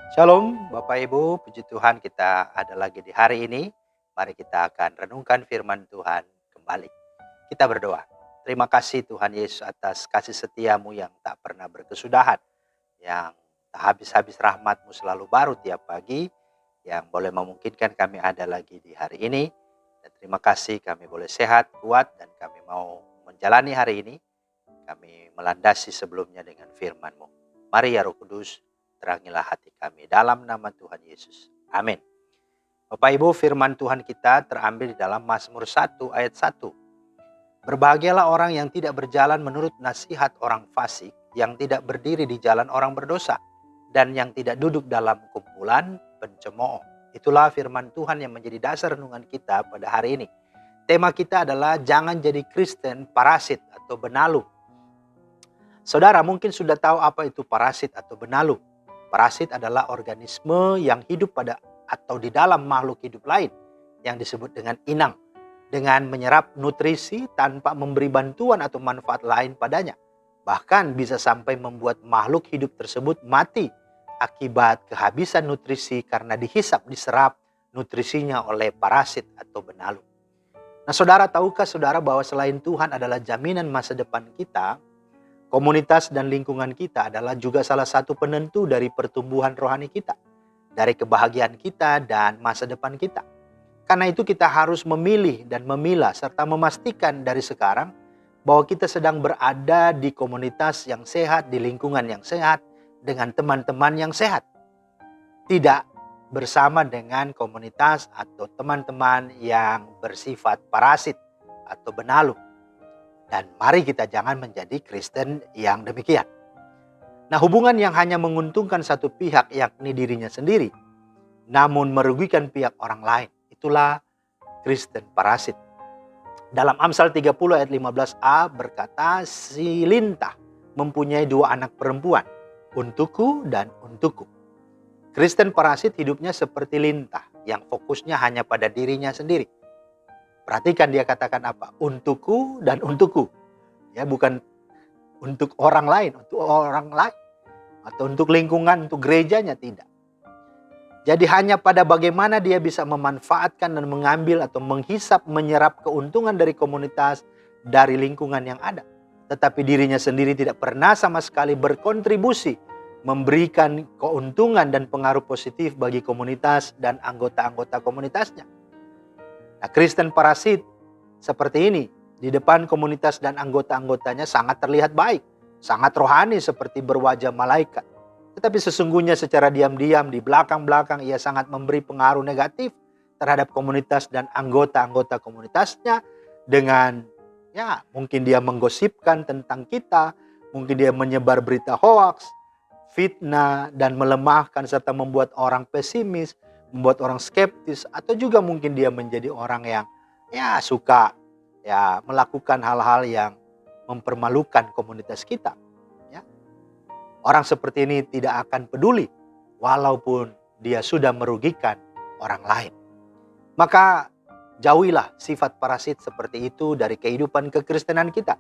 Shalom Bapak Ibu, puji Tuhan kita ada lagi di hari ini. Mari kita akan renungkan firman Tuhan kembali. Kita berdoa. Terima kasih Tuhan Yesus atas kasih setiamu yang tak pernah berkesudahan. Yang tak habis-habis rahmat-Mu selalu baru tiap pagi. Yang boleh memungkinkan kami ada lagi di hari ini. Dan terima kasih kami boleh sehat, kuat, dan kami mau menjalani hari ini. Kami melandasi sebelumnya dengan firman-Mu. Mari ya Roh Kudus, terangilah hati kami dalam nama Tuhan Yesus. Amin. Bapak Ibu, firman Tuhan kita terambil di dalam Mazmur 1 ayat 1. Berbahagialah orang yang tidak berjalan menurut nasihat orang fasik, yang tidak berdiri di jalan orang berdosa, dan yang tidak duduk dalam kumpulan pencemooh. Itulah firman Tuhan yang menjadi dasar renungan kita pada hari ini. Tema kita adalah jangan jadi Kristen parasit atau benalu. Saudara mungkin sudah tahu apa itu parasit atau benalu. Parasit adalah organisme yang hidup pada atau di dalam makhluk hidup lain yang disebut dengan inang, dengan menyerap nutrisi tanpa memberi bantuan atau manfaat lain padanya. Bahkan bisa sampai membuat makhluk hidup tersebut mati akibat kehabisan nutrisi karena diserap nutrisinya oleh parasit atau benalu. Nah, saudara, tahukah saudara bahwa selain Tuhan adalah jaminan masa depan kita, komunitas dan lingkungan kita adalah juga salah satu penentu dari pertumbuhan rohani kita, dari kebahagiaan kita dan masa depan kita. Karena itu kita harus memilih dan memilah serta memastikan dari sekarang bahwa kita sedang berada di komunitas yang sehat, di lingkungan yang sehat, dengan teman-teman yang sehat. Tidak bersama dengan komunitas atau teman-teman yang bersifat parasit atau benalu. Dan mari kita jangan menjadi Kristen yang demikian. Nah, hubungan yang hanya menguntungkan satu pihak, yakni dirinya sendiri, namun merugikan pihak orang lain, itulah Kristen parasit. Dalam Amsal 30 ayat 15a berkata, si lintah mempunyai 2 anak perempuan, untukku dan untukku. Kristen parasit hidupnya seperti lintah yang fokusnya hanya pada dirinya sendiri. Perhatikan dia katakan apa? Untukku dan untukku. Ya, bukan untuk orang lain, atau untuk lingkungan, untuk gerejanya, tidak. Jadi hanya pada bagaimana dia bisa memanfaatkan dan mengambil atau menghisap, menyerap keuntungan dari komunitas, dari lingkungan yang ada. Tetapi dirinya sendiri tidak pernah sama sekali berkontribusi, memberikan keuntungan dan pengaruh positif bagi komunitas dan anggota-anggota komunitasnya. Nah, Kristen parasit seperti ini di depan komunitas dan anggota-anggotanya sangat terlihat baik, sangat rohani seperti berwajah malaikat. Tetapi sesungguhnya secara diam-diam di belakang-belakang ia sangat memberi pengaruh negatif terhadap komunitas dan anggota-anggota komunitasnya dengan mungkin dia menggosipkan tentang kita, mungkin dia menyebar berita hoaks, fitnah dan melemahkan serta membuat orang pesimis, membuat orang skeptis, atau juga mungkin dia menjadi orang yang suka melakukan hal-hal yang mempermalukan komunitas kita. Orang seperti ini tidak akan peduli walaupun dia sudah merugikan orang lain. Maka jauhilah sifat parasit seperti itu dari kehidupan kekristenan kita.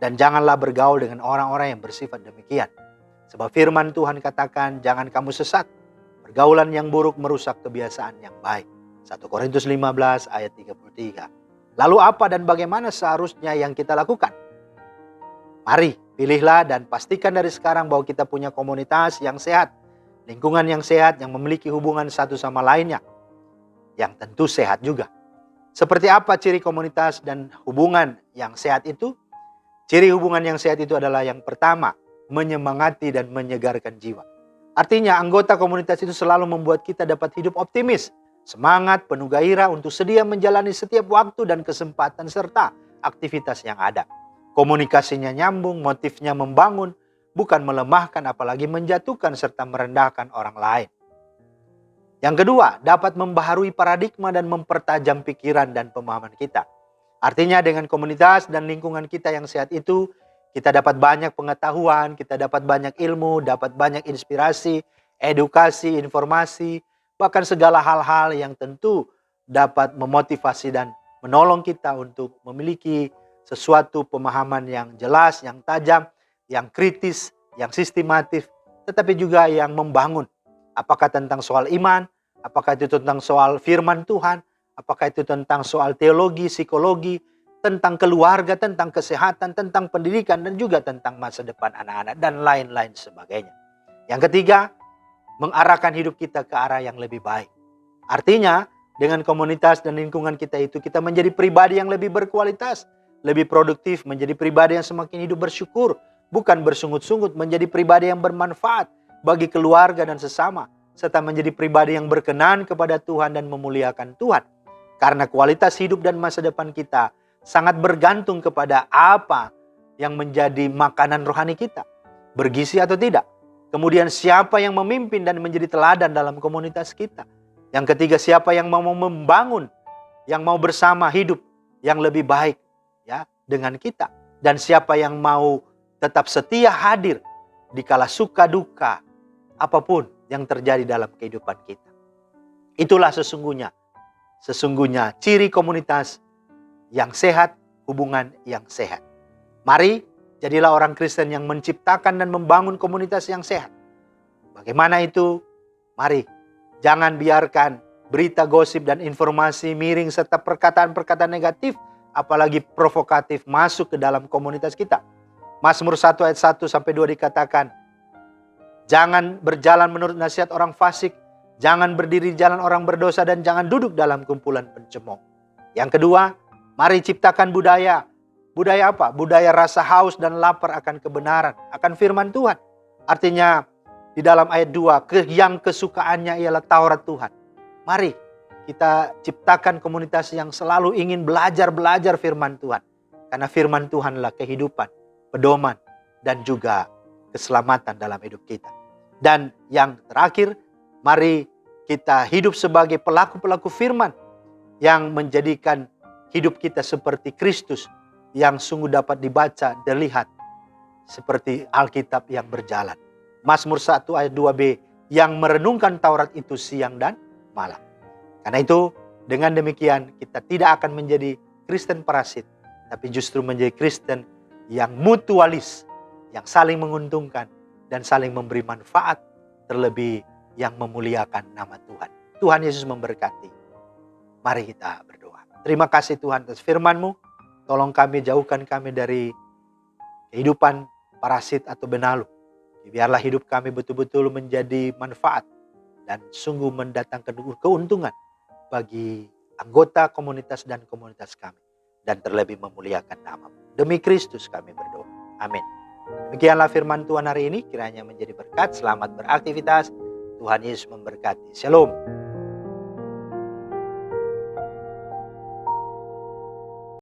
Dan janganlah bergaul dengan orang-orang yang bersifat demikian. Sebab firman Tuhan katakan, jangan kamu sesat. Pergaulan yang buruk merusak kebiasaan yang baik. 1 Korintus 15 ayat 33. Lalu apa dan bagaimana seharusnya yang kita lakukan? Mari pilihlah dan pastikan dari sekarang bahwa kita punya komunitas yang sehat. Lingkungan yang sehat yang memiliki hubungan satu sama lainnya. Yang tentu sehat juga. Seperti apa ciri komunitas dan hubungan yang sehat itu? Ciri hubungan yang sehat itu adalah yang pertama, menyemangati dan menyegarkan jiwa. Artinya anggota komunitas itu selalu membuat kita dapat hidup optimis, semangat, penuh gairah untuk sedia menjalani setiap waktu dan kesempatan serta aktivitas yang ada. Komunikasinya nyambung, motifnya membangun, bukan melemahkan apalagi menjatuhkan serta merendahkan orang lain. Yang kedua, dapat membaharui paradigma dan mempertajam pikiran dan pemahaman kita. Artinya dengan komunitas dan lingkungan kita yang sehat itu, kita dapat banyak pengetahuan, kita dapat banyak ilmu, dapat banyak inspirasi, edukasi, informasi, bahkan segala hal-hal yang tentu dapat memotivasi dan menolong kita untuk memiliki sesuatu pemahaman yang jelas, yang tajam, yang kritis, yang sistematif, tetapi juga yang membangun, Apakah tentang soal iman? Apakah itu tentang soal firman Tuhan? Apakah itu tentang soal teologi, psikologi, tentang keluarga, tentang kesehatan, tentang pendidikan, dan juga tentang masa depan anak-anak, dan lain-lain sebagainya. Yang ketiga, mengarahkan hidup kita ke arah yang lebih baik. Artinya, dengan komunitas dan lingkungan kita itu, kita menjadi pribadi yang lebih berkualitas, lebih produktif, menjadi pribadi yang semakin hidup bersyukur, bukan bersungut-sungut, menjadi pribadi yang bermanfaat bagi keluarga dan sesama, serta menjadi pribadi yang berkenan kepada Tuhan dan memuliakan Tuhan. Karena kualitas hidup dan masa depan kita sangat bergantung kepada apa yang menjadi makanan rohani kita, bergizi atau tidak. Kemudian siapa yang memimpin dan menjadi teladan dalam komunitas kita. Yang ketiga, siapa yang mau membangun, yang mau bersama hidup yang lebih baik ya dengan kita. Dan siapa yang mau tetap setia hadir di kala suka duka apapun yang terjadi dalam kehidupan kita. Itulah sesungguhnya ciri komunitas yang sehat, hubungan yang sehat. Mari jadilah orang Kristen yang menciptakan dan membangun komunitas yang sehat. Bagaimana itu? Mari, jangan biarkan berita gosip dan informasi miring serta perkataan-perkataan negatif, apalagi provokatif, masuk ke dalam komunitas kita. Mazmur 1 ayat 1-2 dikatakan, jangan berjalan menurut nasihat orang fasik, jangan berdiri di jalan orang berdosa, dan jangan duduk dalam kumpulan pencemooh. Yang kedua, mari ciptakan budaya. Budaya apa? Budaya rasa haus dan lapar akan kebenaran, akan firman Tuhan. Artinya di dalam ayat 2, yang kesukaannya ialah Taurat Tuhan. Mari kita ciptakan komunitas yang selalu ingin belajar firman Tuhan. Karena firman Tuhanlah kehidupan, pedoman, dan juga keselamatan dalam hidup kita. Dan yang terakhir, mari kita hidup sebagai pelaku-pelaku firman yang menjadikan hidup kita seperti Kristus yang sungguh dapat dibaca dan lihat seperti Alkitab yang berjalan. Mazmur 1 ayat 2b, yang merenungkan Taurat itu siang dan malam. Karena itu, dengan demikian kita tidak akan menjadi Kristen parasit, tapi justru menjadi Kristen yang mutualis, yang saling menguntungkan dan saling memberi manfaat, terlebih yang memuliakan nama Tuhan. Tuhan Yesus memberkati. Mari kita berdoa. Terima kasih Tuhan atas firman-Mu. Tolong kami, jauhkan kami dari kehidupan parasit atau benalu. Biarlah hidup kami betul-betul menjadi manfaat dan sungguh mendatangkan keuntungan bagi anggota komunitas dan komunitas kami. Dan terlebih memuliakan nama-Mu. Demi Kristus kami berdoa. Amin. Demikianlah firman Tuhan hari ini. Kiranya menjadi berkat. Selamat beraktivitas. Tuhan Yesus memberkati. Shalom.